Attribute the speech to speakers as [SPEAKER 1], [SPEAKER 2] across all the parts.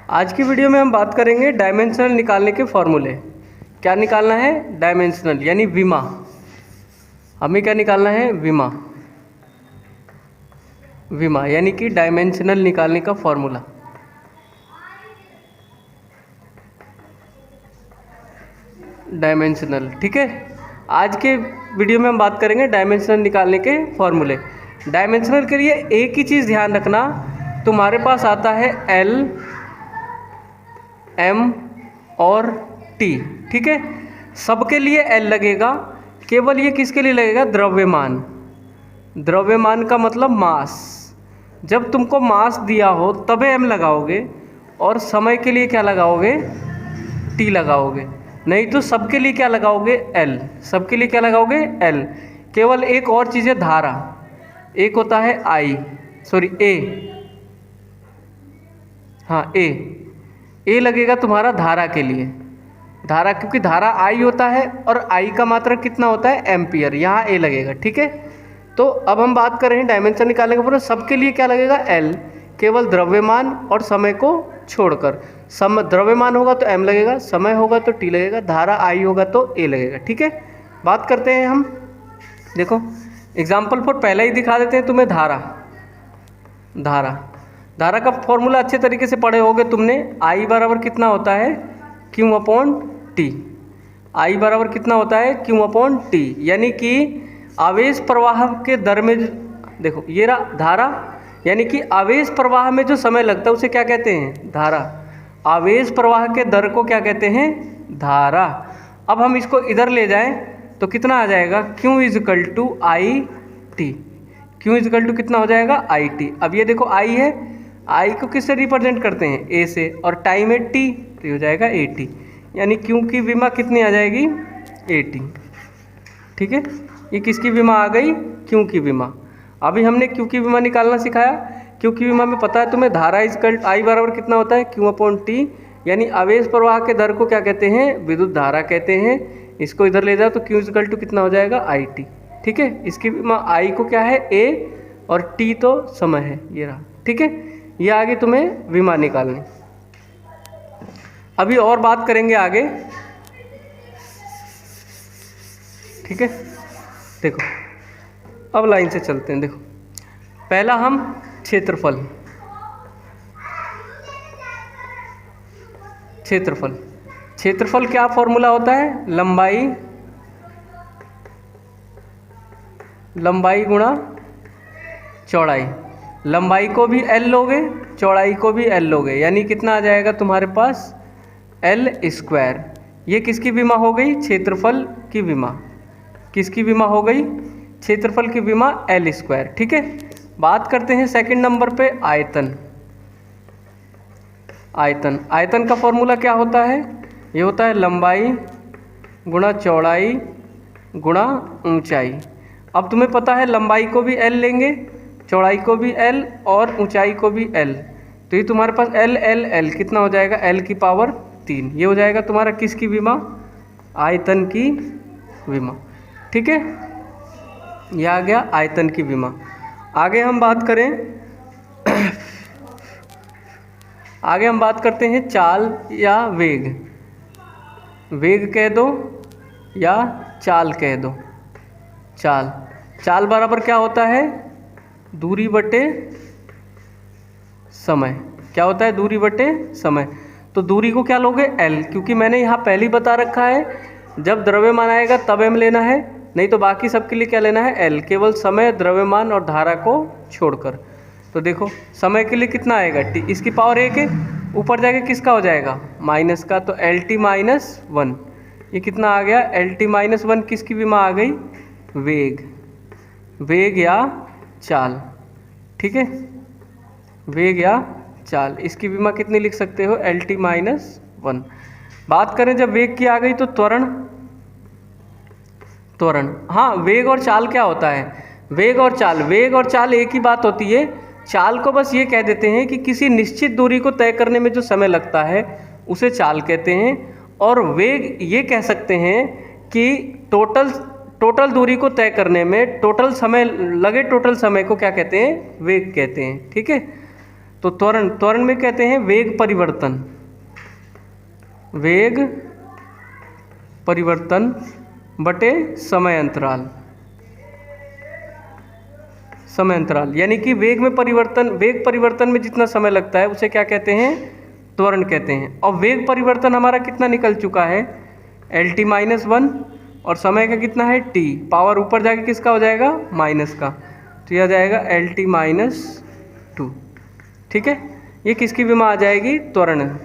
[SPEAKER 1] आज की वीडियो में हम बात करेंगे डायमेंशनल निकालने के फॉर्मूले। क्या निकालना है? डायमेंशनल यानी विमा। हमें क्या निकालना है? विमा। विमा यानी कि डायमेंशनल निकालने का फॉर्मूला। डायमेंशनल, ठीक है। आज के वीडियो में हम बात करेंगे डायमेंशनल निकालने के फॉर्मूले। डायमेंशनल के लिए एक ही चीज़ ध्यान रखना, तुम्हारे पास आता है एल, एम और टी, ठीक है। सबके लिए एल लगेगा, केवल ये किसके लिए लगेगा? द्रव्यमान। द्रव्यमान का मतलब मास। जब तुमको मास दिया हो तब एम लगाओगे, और समय के लिए क्या लगाओगे? टी लगाओगे। नहीं तो सबके लिए क्या लगाओगे? एल। सबके लिए क्या लगाओगे? एल। केवल एक और चीज़ है, धारा। एक होता है ए, हाँ ए लगेगा तुम्हारा धारा के लिए। धारा, क्योंकि धारा आई होता है और आई का मात्रा कितना होता है? एम्पियर। यहाँ ए लगेगा, ठीक है। तो अब हम बात कर रहे हैं डायमेंशन निकालने के पूरा। सबके लिए क्या लगेगा? एल, केवल द्रव्यमान और समय को छोड़कर। द्रव्यमान होगा तो एम लगेगा, समय होगा तो टी लगेगा, धारा आई होगा तो ए लगेगा, ठीक है। बात करते हैं हम। देखो एग्जाम्पल फॉर पहले ही दिखा देते हैं तुम्हें। धारा का फॉर्मूला अच्छे तरीके से पढ़े होगे तुमने। आई बराबर कितना होता है? Q upon T. आई बराबर कितना होता है? Q upon T. यानी कि आवेश प्रवाह के दर में देखो ये रहा धारा, यानी कि आवेश प्रवाह में जो समय लगता है उसे क्या कहते हैं? धारा। आवेश प्रवाह के दर को क्या कहते हैं? धारा। अब हम इसको इधर ले जाएं तो कितना आ जाएगा? Q is equal to I T. Q is equal to कितना हो जाएगा? I T. अब ये देखो आई है, आई को किससे रिप्रेजेंट करते हैं? ए से, और टाइम है टी, तो ये हो जाएगा ए टी। यानी क्यू की विमा कितनी आ जाएगी? ए टी, ठीक है। ये किसकी विमा आ गई? क्यू की विमा। अभी हमने क्यू की विमा निकालना सिखाया। क्यू की विमा में पता है तुम्हें, धारा इजकल आई बराबर कितना होता है? Q upon T. यानी आवेश प्रवाह के दर को क्या कहते हैं? विद्युत धारा कहते हैं। इसको इधर ले जाओ तो क्यू इजकल टू कितना हो जाएगा? आई टी, ठीक है। इसकी विमा आई को क्या है? ए, और टी तो समय है, ये रहा, ठीक है। ये आगे तुम्हें विमा निकालनी। अभी और बात करेंगे आगे, ठीक है। देखो अब लाइन से चलते हैं। देखो पहला हम क्षेत्रफल क्या फॉर्मूला होता है? लंबाई गुणा चौड़ाई। लंबाई को भी एल लोगे, चौड़ाई को भी एल लोगे, यानी कितना आ जाएगा तुम्हारे पास? L square. ये किसकी विमा हो गई? क्षेत्रफल की विमा। किसकी विमा हो गई? क्षेत्रफल की विमा एल स्क्वायर, ठीक है। बात करते हैं सेकंड नंबर पे आयतन। आयतन का फॉर्मूला क्या होता है? ये होता है लंबाई गुणा चौड़ाई गुणा ऊंचाई। अब तुम्हें पता है लंबाई को भी एल लेंगे, चौड़ाई को भी एल और ऊंचाई को भी एल, तो ये तुम्हारे पास एल एल एल कितना हो जाएगा? एल की पावर 3। ये हो जाएगा तुम्हारा किसकी विमा? आयतन की विमा, ठीक है। यह आ गया आयतन की विमा। आगे हम बात करते हैं चाल या वेग। वेग कह दो या चाल कह दो। चाल बराबर क्या होता है? दूरी बटे समय। क्या होता है? दूरी बटे समय। तो दूरी को क्या लोगे? एल, क्योंकि मैंने यहाँ पहले ही बता रखा है जब द्रव्यमान आएगा तब एम लेना है, नहीं तो बाकी सबके लिए क्या लेना है? एल। केवल समय, द्रव्यमान और धारा को छोड़कर। तो देखो समय के लिए कितना आएगा? टी, इसकी पावर 1 है, ऊपर जाके किसका हो जाएगा? माइनस का, तो एल टी माइनस 1। ये कितना आ गया? एल टी माइनस 1 किसकी विमा आ गई? वेग या चाल, ठीक है। वेग या चाल, इसकी विमा कितनी लिख सकते हो? L T minus 1। बात करें जब वेग की आ गई तो त्वरण। हाँ, वेग और चाल क्या होता है? वेग और चाल एक ही बात होती है। चाल को बस ये कह देते हैं कि किसी निश्चित दूरी को तय करने में जो समय लगता है उसे चाल कहते हैं, और वेग ये कह सकते हैं कि टोटल दूरी को तय करने में टोटल समय को क्या कहते हैं? वेग कहते हैं, ठीक है। तो त्वरण, त्वरण में कहते हैं वेग परिवर्तन, वेग परिवर्तन बटे समय अंतराल, समय अंतराल, यानी कि वेग में परिवर्तन, वेग परिवर्तन में जितना समय लगता है उसे क्या कहते हैं, त्वरण कहते हैं। और वेग परिवर्तन हमारा कितना निकल चुका है, LT माइनस 1, और समय का कितना है t, पावर ऊपर जाके किसका हो जाएगा, माइनस का, तो यह आ जाएगा LT माइनस 2। ठीक है, ये किसकी विमा आ जाएगी, त्वरण,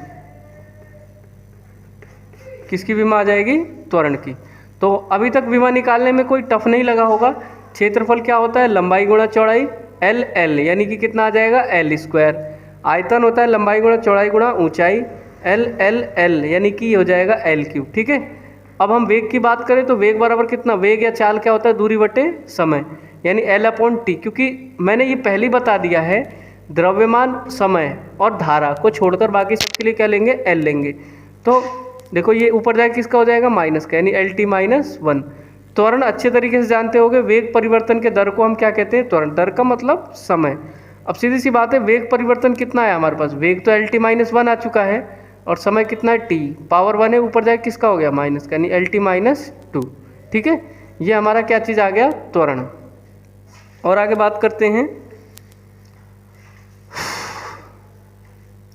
[SPEAKER 1] किसकी विमा आ जाएगी, त्वरण की। तो अभी तक विमा निकालने में कोई टफ नहीं लगा होगा। क्षेत्रफल क्या होता है, लंबाई गुणा चौड़ाई, LL, यानी कि कितना आ जाएगा, L स्क्वायर। आयतन होता है लंबाई गुणा चौड़ाई गुणा ऊंचाई, LLL, यानी कि हो जाएगा L क्यूब। ठीक है, अब हम वेग की बात करें तो वेग बराबर कितना, वेग या चाल क्या होता है, दूरी बटे समय, यानी L/T। क्योंकि मैंने ये पहले ही बता दिया है, द्रव्यमान, समय और धारा को छोड़कर बाकी सबके लिए क्या लेंगे, L लेंगे। तो देखो ये ऊपर जाके किसका हो जाएगा, माइनस का, यानी LT माइनस 1। त्वरण अच्छे तरीके से जानते होंगे, वेग परिवर्तन के दर को हम क्या कहते हैं, त्वरण। दर का मतलब समय। अब सीधी सी बात है, वेग परिवर्तन कितना है हमारे पास, वेग तो LT माइनस 1 आ चुका है, और समय कितना है, t, पावर 1 है, ऊपर जाके किसका हो गया, माइनस का, यानी LT माइनस 2। ठीक है, ये हमारा क्या चीज़ आ गया, त्वरण। और आगे बात करते हैं।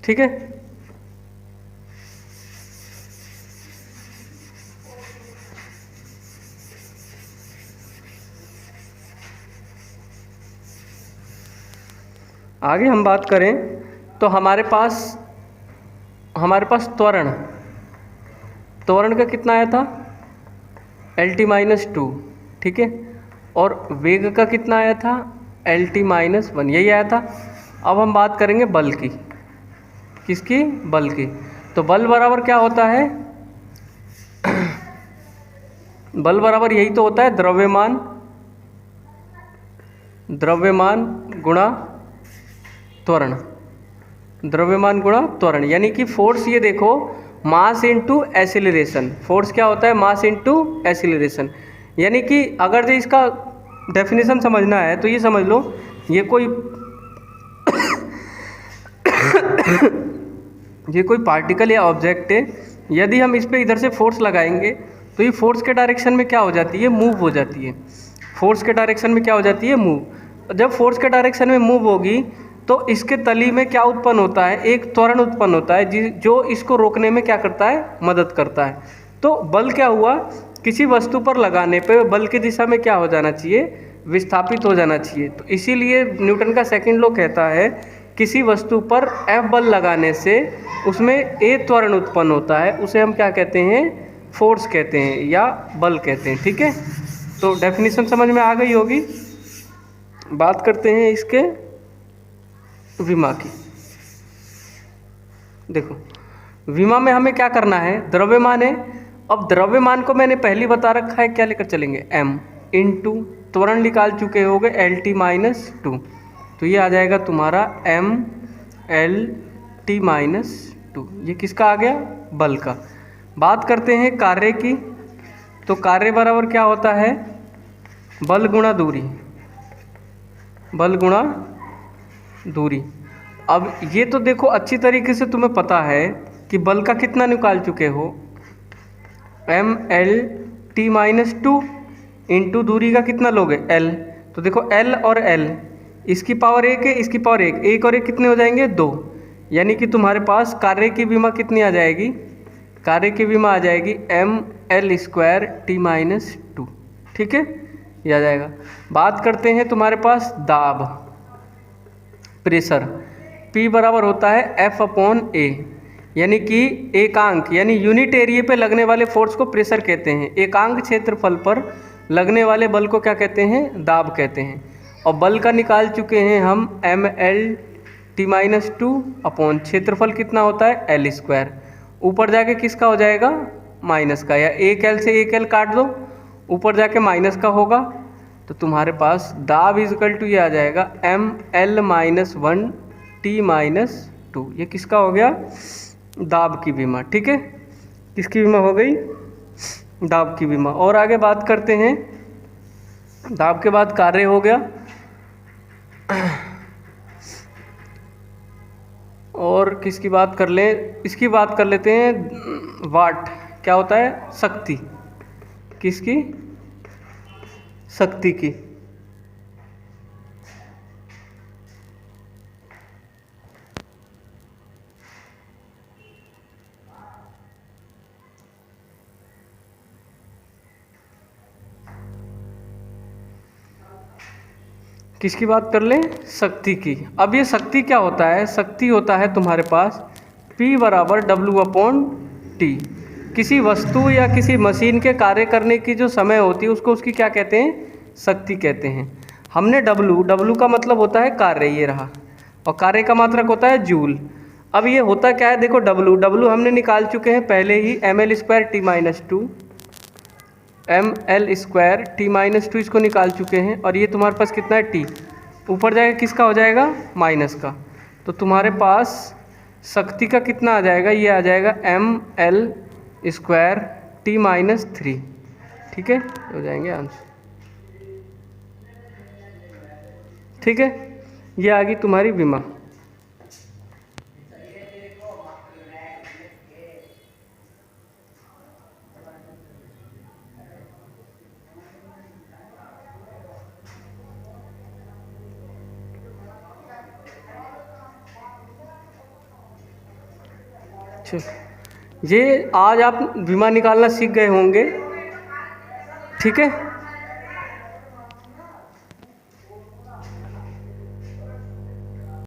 [SPEAKER 1] ठीक है, आगे हम बात करें तो हमारे पास त्वरण, त्वरण का कितना आया था, LT माइनस 2। ठीक है, और वेग का कितना आया था, LT माइनस 1, यही आया था। अब हम बात करेंगे बल की, किसकी, बल की। तो बल बराबर क्या होता है, बल बराबर यही तो होता है, द्रव्यमान, द्रव्यमान गुणा त्वरण, द्रव्यमान गुणा त्वरण, यानी कि फोर्स, ये देखो, मास इनटू एक्सीलरेशन। फोर्स क्या होता है, मास इनटू एक्सीलरेशन। यानी कि अगर जो इसका डेफिनेशन समझना है तो ये समझ लो, ये कोई ये कोई पार्टिकल या ऑब्जेक्ट है, यदि हम इस पर इधर से फोर्स लगाएंगे तो ये फोर्स के डायरेक्शन में क्या हो जाती है, मूव हो जाती है। फोर्स के डायरेक्शन में क्या हो जाती है, मूव। जब फोर्स के डायरेक्शन में मूव होगी तो इसके तली में क्या उत्पन्न होता है, एक त्वरण उत्पन्न होता है, जो इसको रोकने में क्या करता है, मदद करता है। तो बल क्या हुआ, किसी वस्तु पर लगाने पे बल की दिशा में क्या हो जाना चाहिए, विस्थापित हो जाना चाहिए। तो इसीलिए न्यूटन का सेकंड लॉ कहता है, किसी वस्तु पर F बल लगाने से उसमें A त्वरण उत्पन्न होता है, उसे हम क्या कहते हैं, फोर्स कहते हैं या बल कहते हैं। ठीक है, तो डेफिनेशन समझ में आ गई होगी। बात करते हैं इसके विमा की। देखो, विमा में हमें क्या करना है, द्रव्यमान है। अब द्रव्यमान को मैंने पहले बता रखा है, क्या लेकर चलेंगे, m इंटू त्वरण निकाल चुके होगे LT माइनस 2, तो ये आ जाएगा तुम्हारा MLT माइनस 2। ये किसका आ गया, बल का। बात करते हैं कार्य की, तो कार्य बराबर क्या होता है, बल गुणा दूरी, बल गुणा दूरी। अब ये तो देखो अच्छी तरीके से तुम्हें पता है कि बल का कितना निकाल चुके हो, MLT माइनस 2 इंटू दूरी का कितना लोगे, L। तो देखो L और L, इसकी पावर 1 है, इसकी पावर 1, 1 और 1 कितने हो जाएंगे, 2। यानी कि तुम्हारे पास कार्य की विमा कितनी आ जाएगी, कार्य की विमा आ जाएगी ML स्क्वायर T माइनस 2। ठीक है, ये आ जाएगा। बात करते हैं तुम्हारे पास दाब, प्रेशर, P बराबर होता है F/A, यानी कि एकांक, यानी यूनिट एरिया पे लगने वाले फोर्स को प्रेशर कहते हैं। एकांक क्षेत्रफल पर लगने वाले बल को क्या कहते हैं, दाब कहते हैं। और बल का निकाल चुके हैं हम MLT माइनस 2 अपॉन क्षेत्रफल कितना होता है, L स्क्वायर। ऊपर जाके किसका हो जाएगा, माइनस का, या 1L से 1L काट दो, ऊपर जाके माइनस का होगा। तो तुम्हारे पास दाब इजकल टू ये आ जाएगा ML माइनस 1 T माइनस 2। ये किसका हो गया, दाब की विमा। ठीक है, किसकी विमा हो गई, दाब की विमा। और आगे बात करते हैं, दाब के बाद कार्य हो गया। और किसकी बात कर लें, इसकी बात कर लेते हैं। वाट क्या होता है, शक्ति। किसकी, शक्ति की। किसकी बात कर लें, शक्ति की। अब ये शक्ति क्या होता है, शक्ति होता है तुम्हारे पास P बराबर W/T। किसी वस्तु या किसी मशीन के कार्य करने की जो समय होती है उसको उसकी क्या कहते हैं, शक्ति कहते हैं। हमने W का मतलब होता है कार्य, ये रहा, और कार्य का मात्रक होता है जूल। अब ये होता क्या है, देखो W हमने निकाल चुके हैं पहले ही, mL²T-2 mL²T-2 इसको निकाल चुके हैं, और ये तुम्हारे पास कितना है, T ऊपर जाएगा, किसका हो जाएगा, माइनस का। तो तुम्हारे पास शक्ति का कितना आ जाएगा, ये आ जाएगा mL²T-3। ठीक है, हो जाएंगे आंसर। ठीक है, ये आ गई तुम्हारी विमा। ये आज आप विमा निकालना सीख गए होंगे। ठीक है।